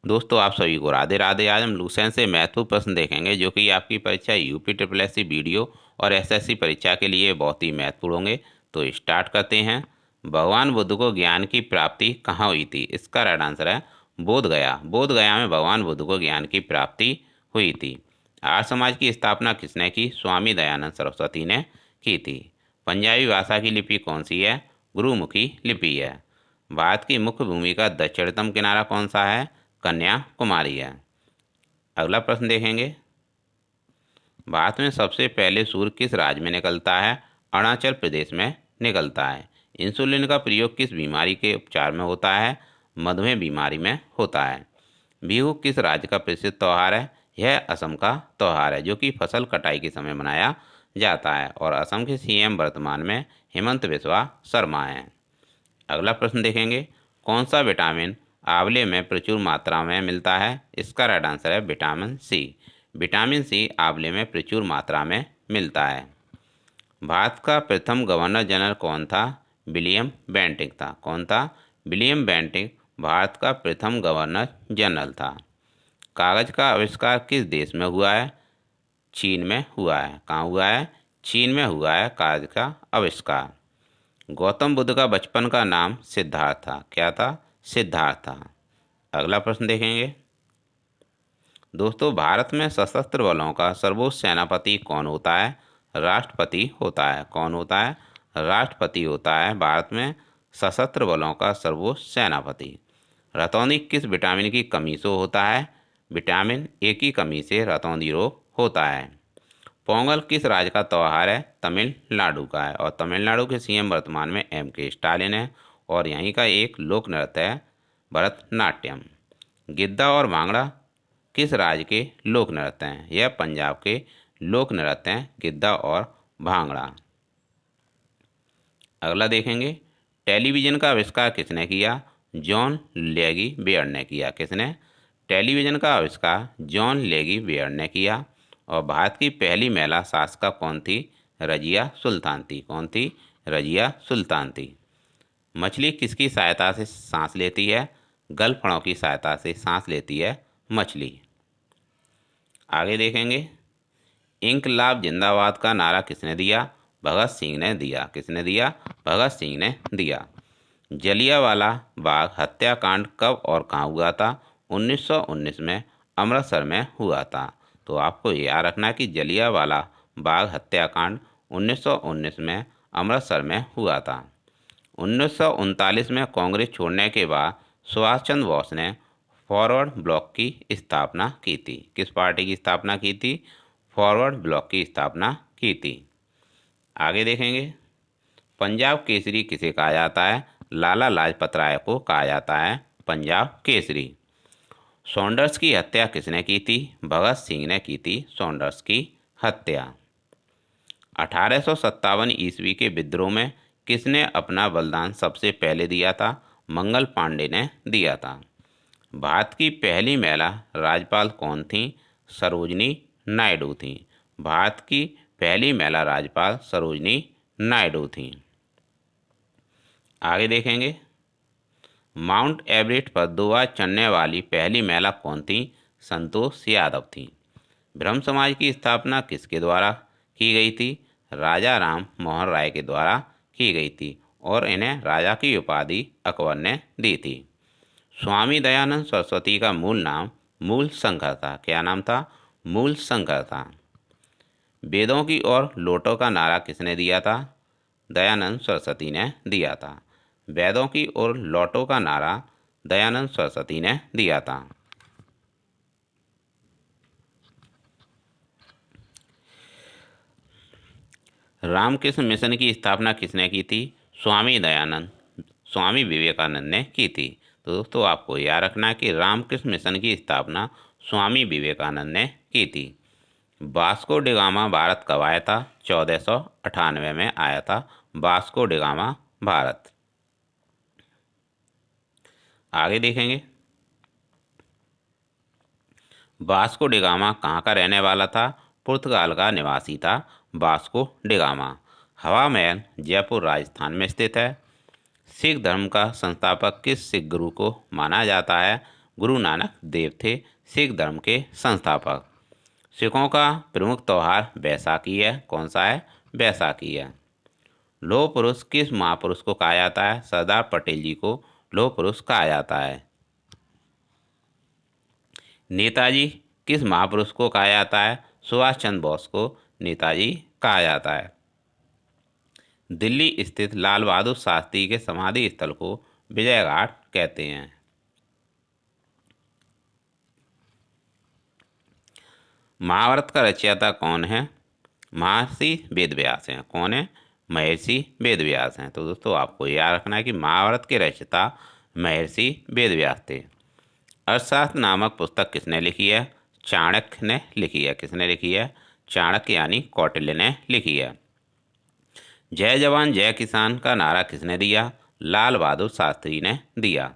दोस्तों आप सभी को राधे राधे। आज हम लूसेंट से महत्वपूर्ण प्रश्न देखेंगे जो कि आपकी परीक्षा यूपी ट्रिपल एससी वीडियो और एसएससी परीक्षा के लिए बहुत ही महत्वपूर्ण होंगे। तो स्टार्ट करते हैं। भगवान बुद्ध को ज्ञान की प्राप्ति कहाँ हुई थी? इसका राइट आंसर है बोध गया। बोध गया में भगवान बुद्ध को ज्ञान की प्राप्ति हुई थी। आर्य समाज की स्थापना किसने की? स्वामी दयानंद सरस्वती ने की थी। पंजाबी भाषा की लिपि कौन सी है? गुरुमुखी लिपि है। भारत की मुख्य भूमि का दक्षिणतम किनारा कौन सा है? कन्याकुमारी है। अगला प्रश्न देखेंगे। भारत में सबसे पहले सूर्य किस राज्य में निकलता है? अरुणाचल प्रदेश में निकलता है। इंसुलिन का प्रयोग किस बीमारी के उपचार में होता है? मधुमेह बीमारी में होता है। बिहू किस राज्य का प्रसिद्ध त्यौहार है? यह असम का त्यौहार है जो कि फसल कटाई के समय मनाया जाता है। और असम के सीएम वर्तमान में हेमंत बिस्वा शर्मा हैं। अगला प्रश्न देखेंगे। कौन सा विटामिन आंवले में प्रचुर मात्रा में मिलता है? इसका राइट आंसर है विटामिन सी। विटामिन सी आंवले में प्रचुर मात्रा में मिलता है। भारत का प्रथम गवर्नर जनरल कौन था? विलियम बेंटिक था। कौन था? विलियम बेंटिक भारत का प्रथम गवर्नर जनरल था। कागज का आविष्कार किस देश में हुआ है? चीन में हुआ है। कहाँ हुआ है? चीन में हुआ है कागज का आविष्कार। गौतम बुद्ध का बचपन का नाम सिद्धार्थ था। क्या था? सिद्धार्थ था। अगला प्रश्न देखेंगे। दोस्तों भारत में सशस्त्र बलों का सर्वोच्च सेनापति कौन होता है? राष्ट्रपति होता है। कौन होता है? राष्ट्रपति होता है भारत में सशस्त्र बलों का सर्वोच्च सेनापति। रतौंधी किस विटामिन की कमी से होता है? विटामिन ए की कमी से रतौंधी रोग होता है। पोंगल किस राज्य का त्यौहार है? तमिलनाडु का है। और तमिलनाडु के सीएम वर्तमान में एम.के. स्टालिन है। और यहीं का एक लोक नृत्य है भरतनाट्यम। गिद्दा और भांगड़ा किस राज्य के लोक नृत्य हैं? यह पंजाब के लोक नृत्य हैं गिद्दा और भांगड़ा। अगला देखेंगे। टेलीविज़न का आविष्कार किसने किया? जॉन लेगी बेयर ने किया। किसने? टेलीविज़न का आविष्कार जॉन लेगी बेयर ने किया। और भारत की पहली महिला शासिका कौन थी? रजिया सुल्तान थी। कौन थी? रजिया सुल्तान थी। मछली किसकी सहायता से सांस लेती है? गलफड़ों की सहायता से सांस लेती है मछली। आगे देखेंगे। इंकलाब जिंदाबाद का नारा किसने दिया? भगत सिंह ने दिया। किसने दिया? भगत सिंह ने दिया। जलियांवाला बाग हत्याकांड कब और कहाँ हुआ था? 1919 में अमृतसर में हुआ था। तो आपको याद रखना है कि जलियांवाला बाग हत्याकांड 1919 में अमृतसर में हुआ था। 1939 में कांग्रेस छोड़ने के बाद सुभाष चंद्र बोस ने फॉरवर्ड ब्लॉक की स्थापना की थी। किस पार्टी की स्थापना की थी? फॉरवर्ड ब्लॉक की स्थापना की थी। आगे देखेंगे। पंजाब केसरी किसे कहा जाता है? लाला लाजपत राय को कहा जाता है पंजाब केसरी। सॉन्डर्स की हत्या किसने की थी? भगत सिंह ने की थी सॉन्डर्स की हत्या। 1857 ईस्वी के विद्रोह में किसने अपना बलिदान सबसे पहले दिया था? मंगल पांडे ने दिया था। भारत की पहली महिला राज्यपाल कौन थी? सरोजनी नायडू थी। भारत की पहली महिला राज्यपाल सरोजनी नायडू थी। आगे देखेंगे। माउंट एवरेस्ट पर 2 बार चढ़ने वाली पहली महिला कौन थी? संतोष यादव थी। ब्रह्म समाज की स्थापना किसके द्वारा की गई थी? राजा राम मोहन राय के द्वारा की गई थी। और इन्हें राजा की उपाधि अकबर ने दी थी। स्वामी दयानंद सरस्वती का मूल नाम मूल शंकर था। क्या नाम था? मूल शंकर था। वेदों की ओर लौटो का नारा किसने दिया था? दयानंद सरस्वती ने दिया था। वेदों की ओर लौटो का नारा दयानंद सरस्वती ने दिया था। रामकृष्ण मिशन की स्थापना किसने की थी? स्वामी विवेकानंद ने की थी। तो दोस्तों आपको याद रखना है कि रामकृष्ण मिशन की स्थापना स्वामी विवेकानंद ने की थी। वास्को डिगामा भारत कब आया था? 1498 में आया था वास्को डिगामा भारत। आगे देखेंगे। वास्को डिगामा कहाँ का रहने वाला था? पुर्तगाल का निवासी था वास्को डिगामा। हवा महल जयपुर राजस्थान में स्थित है। सिख धर्म का संस्थापक किस सिख गुरु को माना जाता है? गुरु नानक देव थे, सिख धर्म के संस्थापक। सिखों का प्रमुख त्यौहार बैसाखी है। कौन सा है? बैसाखी है। लौह पुरुष किस महापुरुष को कहा जाता है? सरदार पटेल जी को लौह पुरुष कहा जाता है। नेताजी किस महापुरुष को कहा जाता है? सुभाष चंद्र बोस को नेताजी कहा जाता है। दिल्ली स्थित लाल बहादुर शास्त्री के समाधि स्थल को विजय घाट कहते हैं। महाभारत का रचयिता कौन है? महर्षि वेदव्यास हैं। कौन है? महर्षि वेदव्यास हैं। तो दोस्तों आपको याद रखना है कि महाभारत के रचयिता महर्षि वेदव्यास थे। अर्थशास्त्र नामक पुस्तक किसने लिखी है? चाणक्य ने लिखी है। किसने लिखी है? चाणक्य यानी कौटिल्य ने लिखी है। जय जवान जय किसान का नारा किसने दिया? लाल बहादुर शास्त्री ने दिया।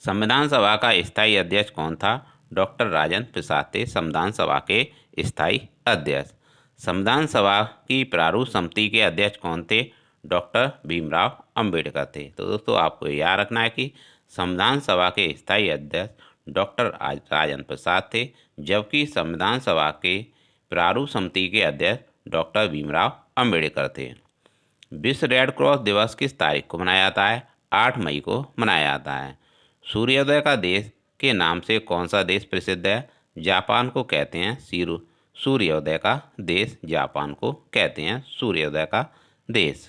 संविधान सभा का स्थायी अध्यक्ष कौन था? डॉक्टर राजेंद्र प्रसाद थे संविधान सभा के स्थायी अध्यक्ष। संविधान सभा की प्रारूप समिति के अध्यक्ष कौन थे? डॉक्टर भीमराव अंबेडकर थे। तो दोस्तों आपको याद रखना है कि संविधान सभा के स्थायी अध्यक्ष डॉक्टर राजेंद्र प्रसाद थे, जबकि संविधान सभा के प्रारूप समिति के अध्यक्ष डॉक्टर भीमराव अंबेडकर थे। विश्व रेड क्रॉस दिवस किस तारीख को मनाया जाता है? 8 मई को मनाया जाता है। सूर्योदय का देश के नाम से कौन सा देश प्रसिद्ध है? जापान को कहते हैं सूर्योदय का देश। जापान को कहते हैं सूर्योदय का देश।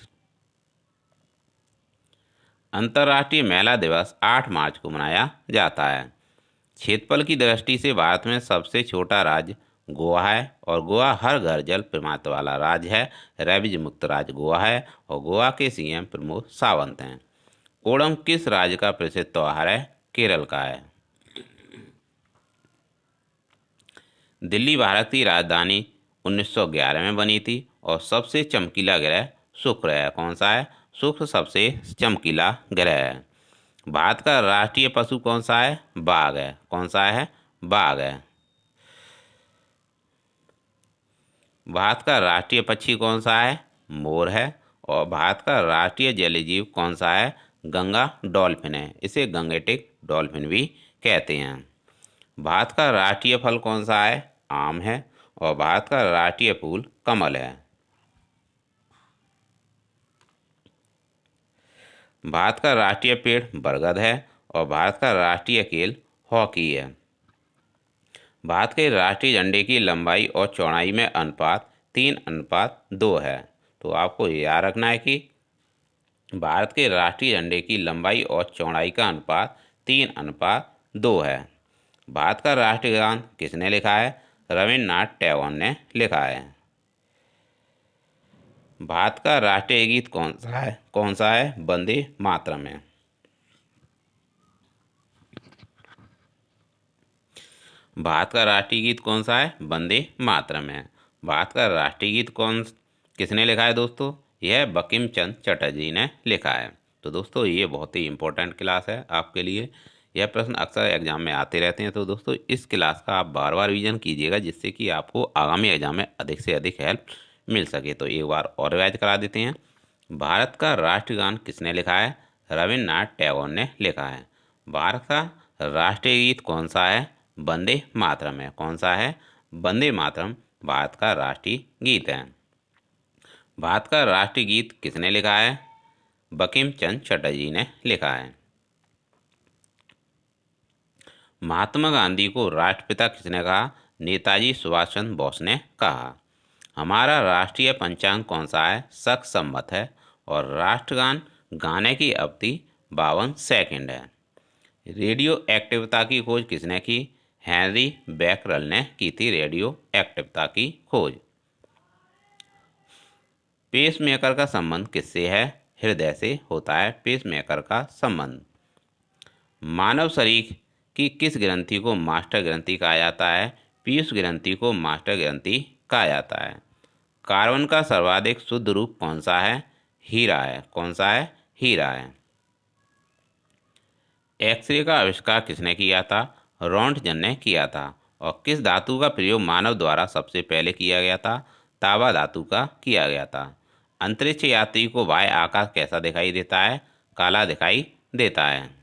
अंतर्राष्ट्रीय महिला दिवस 8 मार्च को मनाया जाता है। क्षेत्रफल की दृष्टि से भारत में सबसे छोटा राज्य गोवा है और गोवा हर घर जल प्रमात्र वाला राज्य है। रेबीज मुक्त राज्य गोवा है और गोवा के सीएम प्रमोद सावंत हैं। ओणम किस राज्य का प्रसिद्ध त्यौहार है? केरल का है। दिल्ली भारत की राजधानी 1911 में बनी थी और सबसे चमकीला ग्रह शुक्र है। कौन सा है? शुक्र सबसे चमकीला ग्रह है। भारत का राष्ट्रीय पशु कौन सा है? बाघ है। कौन सा है? बाघ है। भारत का राष्ट्रीय पक्षी कौन सा है? मोर है। और भारत का राष्ट्रीय जलीय जीव कौन सा है? गंगा डॉल्फिन है। इसे गंगेटिक डॉल्फिन भी कहते हैं। भारत का राष्ट्रीय फल कौन सा है? आम है। और भारत का राष्ट्रीय फूल कमल है। भारत का राष्ट्रीय पेड़ बरगद है और भारत का राष्ट्रीय खेल हॉकी है। भारत के राष्ट्रीय झंडे की लंबाई और चौड़ाई में अनुपात 3:2 है। तो आपको याद रखना है कि भारत के राष्ट्रीय झंडे की लंबाई और चौड़ाई का अनुपात 3:2 है। भारत का राष्ट्रीय गान किसने लिखा है? रविन्द्रनाथ टैगोर ने लिखा है। भारत का राष्ट्रीय गीत कौन सा है? कौन सा है? वंदे मातरम है। भारत का राष्ट्रीय गीत कौन सा है? वंदे मातरम है। भारत का राष्ट्रीय गीत किसने लिखा है दोस्तों? यह बंकिम चंद्र चटर्जी ने लिखा है। तो दोस्तों ये बहुत ही इंपॉर्टेंट क्लास है आपके लिए। यह प्रश्न अक्सर एग्जाम में आते रहते हैं। तो दोस्तों इस क्लास का आप बार बार रिवीजन कीजिएगा, जिससे कि आपको आगामी एग्जाम में अधिक से अधिक हेल्प मिल सके। तो एक बार और रिवाइज करा देते हैं। भारत का राष्ट्रीय गान किसने लिखा है? रविन्द्रनाथ टैगोर ने लिखा है। भारत का राष्ट्रीय गीत कौन सा है? वंदे मातरम है। कौन सा है? वंदे मातरम भारत का राष्ट्रीय गीत है। भारत का राष्ट्रीय गीत किसने लिखा है? बंकिम चंद्र चटर्जी ने लिखा है। महात्मा गांधी को राष्ट्रपिता किसने कहा? नेताजी सुभाष चंद्र बोस ने कहा। हमारा राष्ट्रीय पंचांग कौन सा है? शक सम्मत है। और राष्ट्रगान गाने की अवधि 52 सेकंड है। रेडियो एक्टिविता की खोज किसने की? हेनरी बैकरल ने की थी रेडियो एक्टिविता की खोज। पेसमेकर का संबंध किससे है? हृदय से होता है पेसमेकर का संबंध। मानव शरीर की किस ग्रंथि को मास्टर ग्रंथि कहा जाता है? पीयूष ग्रंथि को मास्टर ग्रंथि कहा जाता है। कार्बन का सर्वाधिक शुद्ध रूप कौन सा है? हीरा है। कौन सा है? हीरा है। एक्सरे का आविष्कार किसने किया था? रॉन्टगन ने किया था। और किस धातु का प्रयोग मानव द्वारा सबसे पहले किया गया था? तांबा धातु का किया गया था। अंतरिक्ष यात्री को बाह्य आकाश कैसा दिखाई देता है? काला दिखाई देता है।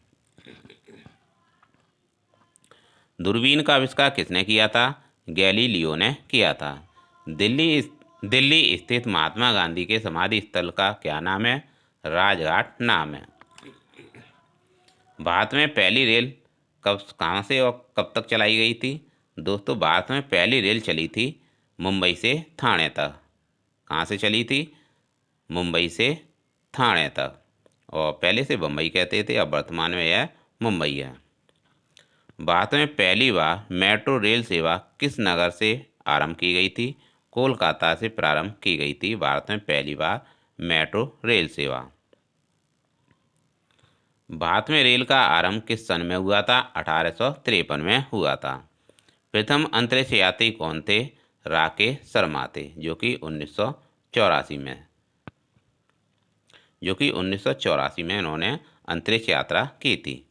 दूरबीन का आविष्कार किसने किया था? गैलीलियो ने किया था। दिल्ली स्थित महात्मा गांधी के समाधि स्थल का क्या नाम है? राजघाट नाम है। भारत में पहली रेल कहाँ से और कब तक चलाई गई थी? दोस्तों, भारत में पहली रेल चली थी मुंबई से ठाणे तक। कहाँ से चली थी? मुंबई से ठाणे तक। और पहले से बम्बई कहते थे, अब वर्तमान में यह मुंबई है। भारत में पहली बार मेट्रो रेल सेवा किस नगर से आरंभ की गई थी? कोलकाता से प्रारंभ की गई थी भारत में पहली बार मेट्रो रेल सेवा। भारत में रेल का आरंभ किस सन में हुआ था? 1853 में हुआ था। प्रथम अंतरिक्ष यात्री कौन थे? राकेश शर्मा थे, जो कि 1984 में इन्होंने अंतरिक्ष यात्रा की थी।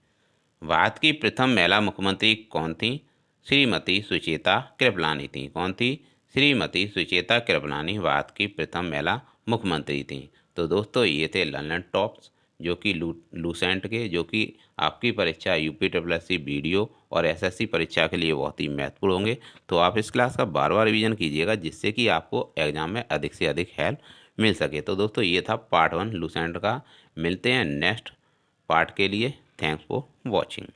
भारत की प्रथम महिला मुख्यमंत्री कौन थी? श्रीमती सुचेता कृपलानी थी। कौन थी? श्रीमती सुचेता कृपलानी भारत की प्रथम महिला मुख्यमंत्री थी। तो दोस्तों, ये थे लर्निंग टॉप्स जो कि लूसेंट के, जो कि आपकी परीक्षा यूपीएससी वीडियो और एसएससी परीक्षा के लिए बहुत ही महत्वपूर्ण होंगे। तो आप इस क्लास का बार बार रिवीजन कीजिएगा, जिससे कि आपको एग्जाम में अधिक से अधिक हेल्प मिल सके। तो दोस्तों, ये था पार्ट 1 लूसेंट का। मिलते हैं नेक्स्ट पार्ट के लिए। Thanks for watching.